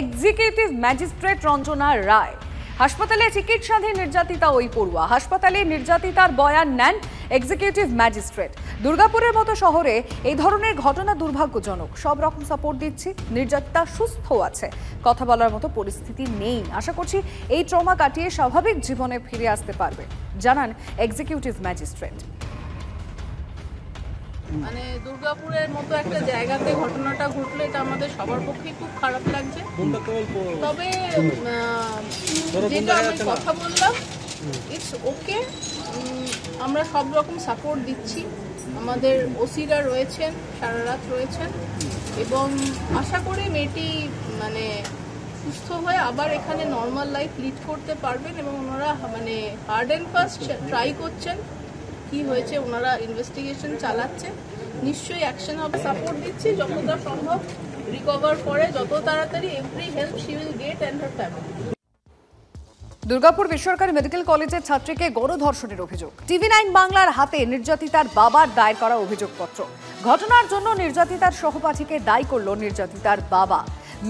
Executive magistrate Ranjana রায়। হাসপাতালে চিকিৎসাধীন নির্যাতিতা ওই পড়ুয়া। হাসপাতালে নির্যাতিতার বয়ান নেন এক্সিকিউটিভ ম্যাজিস্ট্রেট। দুর্গাপুরের মতো শহরে এই ধরনের ঘটনা দুর্ভাগ্যজনক। সব রকম সাপোর্ট দিচ্ছি, নির্যাতিতা সুস্থ আছে, কথা বলার মতো পরিস্থিতি নেই। আশা করছি এই ট্রমা কাটিয়ে স্বাভাবিক জীবনে ফিরে আসতে পারবে, জানান এক্সিকিউটিভ ম্যাজিস্ট্রেট। মানে দুর্গাপুরের মতো একটা জায়গাতে ঘটনাটা ঘটলে এটা আমাদের সবার পক্ষে খুব খারাপ লাগছে। তবে যেটা আমি কথা বললাম, ইটস ওকে, আমরা সব রকম সাপোর্ট দিচ্ছি। আমাদের ওসিরা রয়েছেন, সারা রাত রয়েছেন, এবং আশা করি মেয়েটি মানে সুস্থ হয়ে আবার এখানে নর্মাল লাইফ লিড করতে পারবেন। এবং ওনারা মানে হার্ড অ্যান্ড ফাস্ট ট্রাই করছেন, কি হয়েছে ওনারা ইনভেস্টিগেশন চালাচ্ছেন, নিশ্চয়ই অ্যাকশন হবে। সাপোর্ট দিচ্ছি যতটা সম্ভব, রিকভার করে যত তাড়াতাড়ি every help she will get and her family. Durgapur বেসরকারি মেডিকেল কলেজের ছাত্রীকে গণধর্ষণের অভিযোগ। টিভি9 বাংলার হাতে নির্যাতিতার বাবার দায়ের করা অভিযোগপত্র। ঘটনার জন্য নির্যাতিতার সহপাঠীকে দায়ী করল নির্যাতিতার বাবা।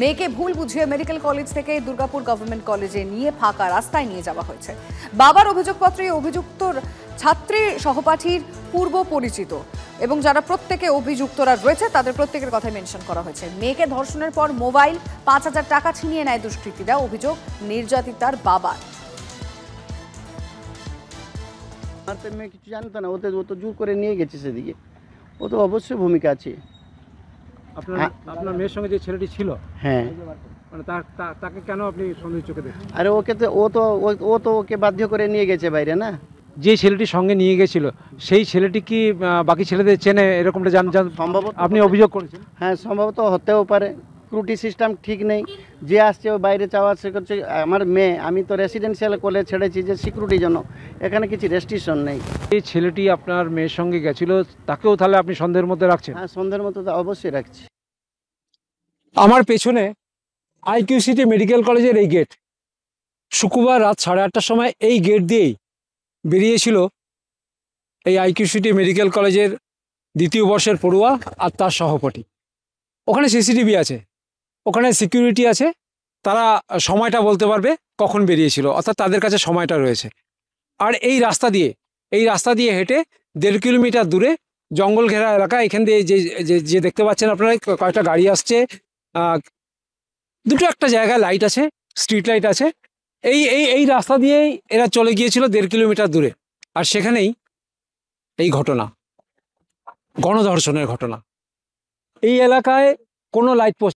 মেয়েকে ভুল বুঝিয়ে মেডিকেল কলেজ থেকে দুর্গাপুর গভর্নমেন্ট কলেজে নিয়ে ফাঁকা রাস্তায় নিয়ে যাওয়া হয়েছে। বাবার অভিযোগপত্রে অভিযুক্তর ছাত্রী সহপাঠীর পূর্ব পরিচিত এবং যারা প্রত্যেকে অভিযুক্তরা রয়েছে তাদের প্রত্যেকের কথা মেনশন করা হয়েছে। মেয়েকে ধর্ষণের পর মোবাইল, ৫,০০০ টাকা ছিনিয়ে নেয় দুষ্কৃতীরা, অভিযোগ নির্যাতিতার বাবার। মেয়ে কিছু জানতো না, ও তো জোর করে নিয়ে গেছে সেদিকে, ও তো অবশ্যই ভূমিকা আছে। আপনার মেয়ের সঙ্গে যে ছেলেটি ছিল, হ্যাঁ, মানে তাকে কেন আপনি সন্দেহ চোখে দেখেন? আরে ওকে তো ও তো ওকে বাধ্য করে নিয়ে গেছে বাইরে না। যে ছেলেটি সঙ্গে নিয়ে গেছিল সেই ছেলেটি কি বাকি ছেলেদের চেনে এরকমটা সম্ভবত আপনি অভিযোগ করেছেন? হ্যাঁ, সম্ভবত হতেও পারে। সিকিউরিটি সিস্টেম ঠিক নেই, যে আসছে ও বাইরে চাওয়া সে করছে। আমার মেয়ে, আমি তো রেসিডেন্সিয়াল কলেজ ছেড়েছি যে সিকিউরিটির জন্য, এখানে কিছু রেস্ট্রিকশন নেই। এই ছেলেটি আপনার মেয়ের সঙ্গে গেছিল, তাকেও তাহলে আপনি সন্দেহের মধ্যে রাখছেন? হ্যাঁ, সন্দেহের মতো তো অবশ্যই রাখছি। আমার পেছনে আইকিউসিটি মেডিকেল কলেজের এই গেট। শুক্রবার রাত 8:30টার সময় এই গেট দিয়েই বেরিয়েছিল এই আইকিউসিটি মেডিকেল কলেজের দ্বিতীয় বর্ষের পড়ুয়া আর তার সহপাঠী। ওখানে সিসিটিভি আছে, ওখানে সিকিউরিটি আছে, তারা সময়টা বলতে পারবে কখন বেরিয়েছিল, অর্থাৎ তাদের কাছে সময়টা রয়েছে। আর এই রাস্তা দিয়ে হেঁটে 1.5 কিলোমিটার দূরে জঙ্গল ঘেরা এলাকা, এখান দিয়ে যে দেখতে পাচ্ছেন আপনারা কয়েকটা গাড়ি আসছে, দুটো একটা জায়গায় লাইট আছে, স্ট্রিট লাইট আছে। এই রাস্তা দিয়েই এরা চলে গিয়েছিল 1.5 কিলোমিটার দূরে। আর সেখানেই এই ঘটনা, গণধর্ষণের ঘটনা। এই এলাকায় কোনো লাইট পোস্ট